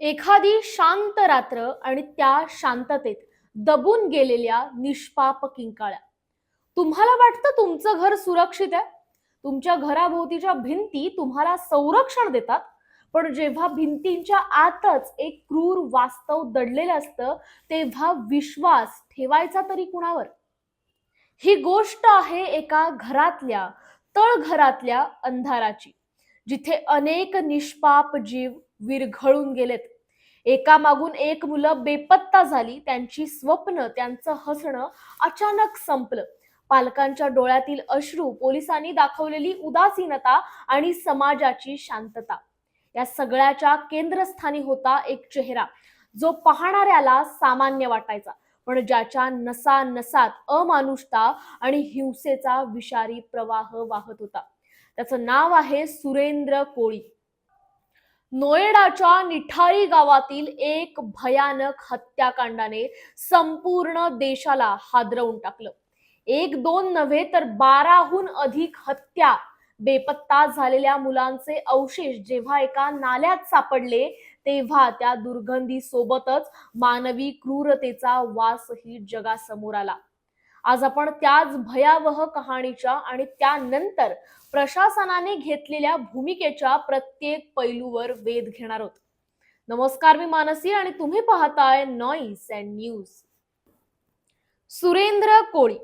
एखादी शांत रात्र आणि त्या शांततेत दबून गेलेल्या निष्पाप किंकाळ्या. तुम्हाला वाटतं तुमचं घर सुरक्षित आहे? तुमच्या घराभोवतीच्या भिंती तुम्हाला संरक्षण देतात, पण जेव्हा भिंतींच्या आतच एक क्रूर वास्तव दडलेलं असतं, तेव्हा विश्वास ठेवायचा तरी कुणावर? ही गोष्ट आहे एका घरातल्या, तळघरातल्या अंधाराची, जिथे अनेक निष्पाप जीव विरघळून गेलेत. एकामागून एक मुलं बेपत्ता झाली, त्यांची स्वप्न, त्यांचं हसणं अचानक संपलं. पालकांच्या डोळ्यातील अश्रू, पोलिसांनी दाखवलेली उदासीनता आणि समाजाची शांतता, या सगळ्याच्या केंद्रस्थानी होता एक चेहरा, जो पाहणाऱ्याला सामान्य वाटायचा, पण ज्याच्या नसा नसात अमानुषता आणि हिंसेचा विषारी प्रवाह वाहत होता. त्याचं नाव आहे सुरेंद्र कोळी. नोएडाच्या निठारी गावातील एक भयानक हत्याकांडाने संपूर्ण देशाला हादरवून टाकलं. एक दोन नव्हे तर 12हून अधिक हत्या, बेपत्ता झालेल्या मुलांचे अवशेष जेव्हा एका नाल्यात सापडले, तेव्हा त्या दुर्गंधी सोबतच मानवी क्रूरतेचा वासही जगासमोर आला. आज आपण त्याच भयावह कहाणीच्या आणि त्यानंतर प्रशासनाने घेतलेल्या भूमिकेच्या प्रत्येक पैलूवर वेध घेणार आहोत. नमस्कार, मी मानसी आणि तुम्ही पाहताय नॉईस अँड न्यूज. सुरेंद्र कोळी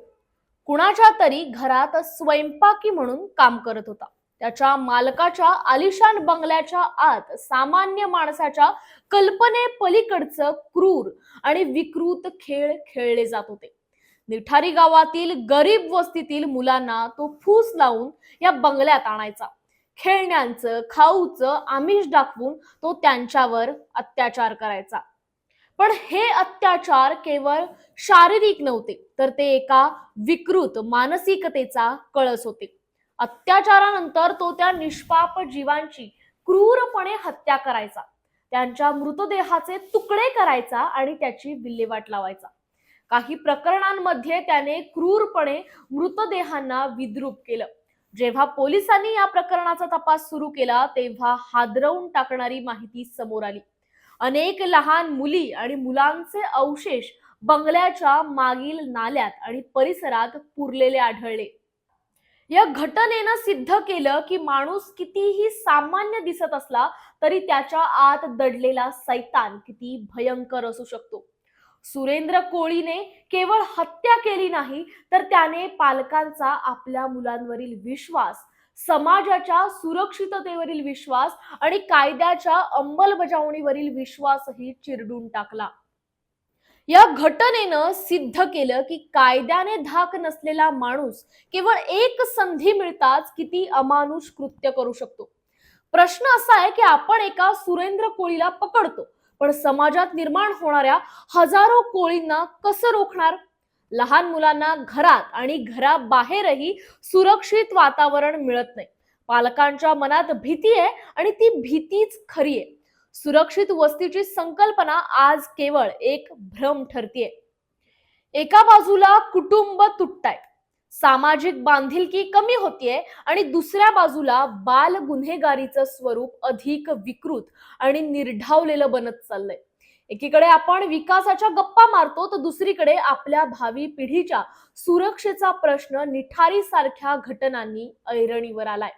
कुणाच्या तरी घरात स्वयंपाकी म्हणून काम करत होता. त्याच्या मालकाच्या आलिशान बंगल्याच्या आत सामान्य माणसाच्या कल्पने पलीकडचं क्रूर आणि विकृत खेळ खेळले जात होते. निठारी गावातील गरीब वस्तीतील मुलांना तो फूस लावून या बंगल्यात आणायचा. खेळण्यांचं, खाऊचं आमिष दाखवून तो त्यांच्यावर अत्याचार करायचा. पण हे अत्याचार केवळ शारीरिक नव्हते, तर ते एका विकृत मानसिकतेचा कळस होते. अत्याचारानंतर तो त्या निष्पाप जीवांची क्रूरपणे हत्या करायचा, त्यांच्या मृतदेहाचे तुकडे करायचा आणि त्याची विल्हेवाट लावायचा. काही प्रकरणांमध्ये त्याने क्रूरपणे मृतदेहांना विद्रूप केलं. जेव्हा पोलिसांनी या प्रकरणाचा तपास सुरू केला, तेव्हा हादरवून टाकणारी माहिती समोर आली. अनेक लहान मुली आणि मुलांचे अवशेष बंगल्याच्या मागील नाल्यात आणि परिसरात पुरलेले आढळले. या घटनेनं सिद्ध केलं की माणूस कितीही सामान्य दिसत असला तरी त्याच्या आत दडलेला सैतान किती भयंकर असू शकतो. सुरेंद्र कोळीने केवळ हत्या केली नाही, तर त्याने पालकांचा आपल्या मुलांवरील विश्वास, समाजाच्या सुरक्षिततेवरील विश्वास आणि कायद्याच्या अंमलबजावणीवरील विश्वासही चिरडून टाकला. या घटनेनं सिद्ध केलं की कायद्याने धाक नसलेला माणूस केवळ एक संधी मिळताच किती अमानुष कृत्य करू शकतो. प्रश्न असा आहे की आपण एका सुरेंद्र कोळीला पकडतो, पण समाजात निर्माण होणाऱ्या हजारो कोळींना कसं रोखणार? लहान मुलांना घरात आणि घराबाहेरही सुरक्षित वातावरण मिळत नाही. पालकांच्या मनात भीती आहे आणि ती भीतीच खरी आहे. सुरक्षित वस्तीची संकल्पना आज केवळ एक भ्रम ठरतीये. एका बाजूला कुटुंब तुटतायत, सामाजिक बांधिलकी कमी होतीये, आणि दुसऱ्या बाजूला बाल गुन्हेगारीचं स्वरूप अधिक विकृत आणि निर्ढावलेलं बनत चाललंय. एकीकडे आपण विकासाच्या गप्पा मारतो, तर दुसरीकडे आपल्या भावी पिढीच्या सुरक्षेचा प्रश्न निठारी सारख्या घटनांनी ऐरणीवर आलाय.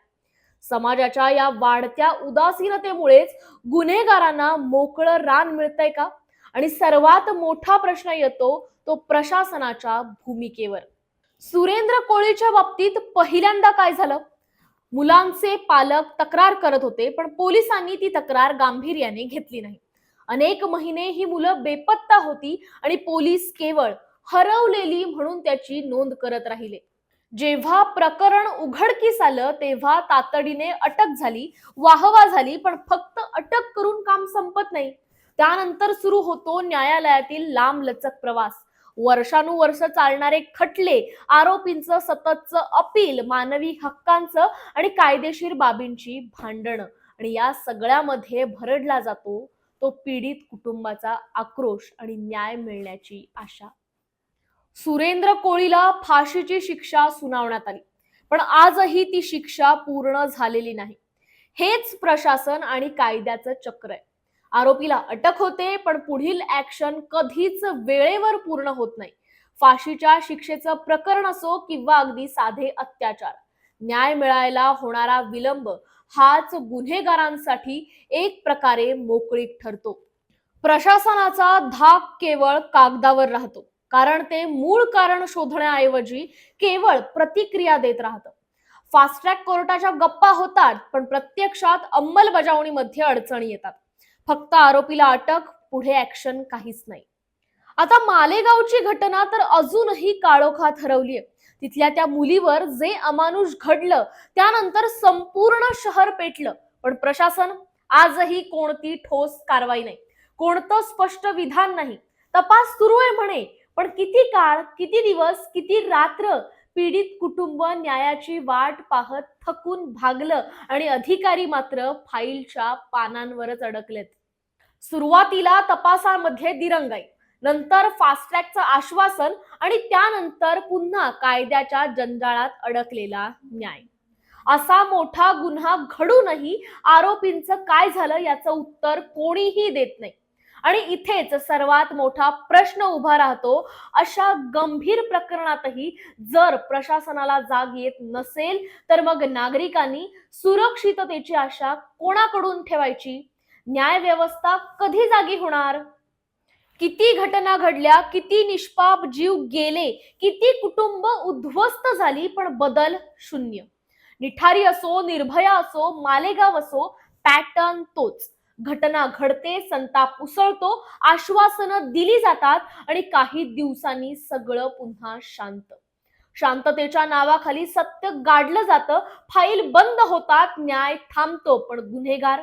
समाजाच्या या वाढत्या उदासीनतेमुळेच गुन्हेगारांना मोकळं रान मिळतंय का? आणि सर्वात मोठा प्रश्न येतो तो प्रशासनाच्या भूमिकेवर. सुरेंद्र कोळीच्या बाबतीत पहिल्यांदा काय झालं? मुलांचे पालक तक्रार करत होते, पण पोलिसांनी ती तक्रार गांभीर्याने घेतली नाही. अनेक महिने ही मुलं बेपत्ता होती आणि पोलीस केवळ हरवलेली म्हणून त्याची नोंद करत राहिले. जेव्हा प्रकरण उघडकीस आलं, तेव्हा तातडीने अटक झाली, वाहवा झाली, पण फक्त अटक करून काम संपत नाही. त्यानंतर सुरू होतो न्यायालयातील लांबलचक प्रवास. वर्षानुवर्ष चालणारे खटले, आरोपींचं सततचं अपील, मानवी हक्कांचं आणि कायदेशीर बाबींची भांडणं, आणि या सगळ्यामध्ये भरडला जातो तो पीडित कुटुंबाचा आक्रोश आणि न्याय मिळण्याची आशा. सुरेंद्र कोळीला फाशीची शिक्षा सुनावण्यात आली, पण आजही ती शिक्षा पूर्ण झालेली नाही. हेच प्रशासन आणि कायद्याचं चक्र आहे. आरोपीला अटक होते, पण पुढील ऍक्शन कधीच वेळेवर पूर्ण होत नाही. फाशीच्या शिक्षेचं प्रकरण असो किंवा अगदी साधे अत्याचार, न्याय मिळायला होणारा विलंब हाच गुन्हेगारांसाठी एक प्रकारे मोकळीक ठरतो. प्रशासनाचा धाक केवळ कागदावर राहतो, कारण ते मूळ कारण शोधण्याऐवजी केवळ प्रतिक्रिया देत राहतं. फास्ट ट्रॅक कोर्टाच्या गप्पा होतात, पण प्रत्यक्षात अंमलबजावणीमध्ये अडचणी येतात. फक्त आरोपीला अटक, पुढे ऍक्शन काहीच नाही. आता मालेगावची घटना तर अजूनही काळोखात हरवलीय. तिथल्या त्या मुलीवर जे अमानुष घडलं, त्यानंतर संपूर्ण शहर पेटलं, पण प्रशासन आजही कोणती ठोस कारवाई नाही, कोणतं स्पष्ट विधान नाही. तपास सुरू आहे म्हणे, पण किती काळ, किती दिवस, किती रात्र पीडित कुटुंब न्यायाची वाट पाहत थकून भागलं आणि अधिकारी मात्र फाईलच्या पानांवरच अडकलेत. सुरुवातीला तपासामध्ये दिरंगाई, नंतर फास्ट ट्रॅकचं आश्वासन आणि त्यानंतर पुन्हा कायद्याच्या जंजाळात अडकलेला न्याय. असा मोठा गुन्हा घडूनही आरोपींचं काय झालं याचं उत्तर कोणीही देत नाही. आणि इथेच सर्वात मोठा प्रश्न उभा राहतो. अशा गंभीर प्रकरणातही जर प्रशासनाला जाग येत नसेल, तर मग नागरिकांनी सुरक्षिततेची आशा कोणाकडून ठेवायची? न्याय व्यवस्था कधी जागी होणार? किती घटना घडल्या, किती निष्पाप जीव गेले, किती कुटुंब उद्ध्वस्त झाली, पण बदल शून्य. निठारी असो, निर्भया असो, मालेगाव असो, पॅटर्न तोच. घटना घडते, संताप उसळतो, आश्वासनं दिली जातात आणि काही दिवसांनी सगळं पुन्हा शांत. शांततेच्या नावाखाली सत्य गाडलं जातं, फाईल बंद होतात, न्याय थांबतो, पण गुन्हेगार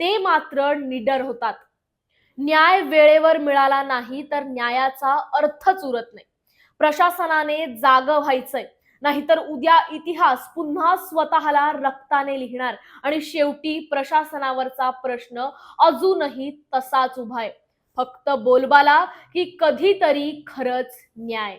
ते मात्र निडर होतात. न्याय वेळेवर मिळाला नाही तर न्यायाचा अर्थच उरत नाही. प्रशासनाने जागं व्हायचंय, नाहीतर उद्या इतिहास पुन्हा स्वतःला रक्ताने लिहिणार आणि शेवटी प्रशासनावरचा प्रश्न अजूनही तसाच उभा आहे. फक्त बोलबाला की कधीतरी खरंच न्याय.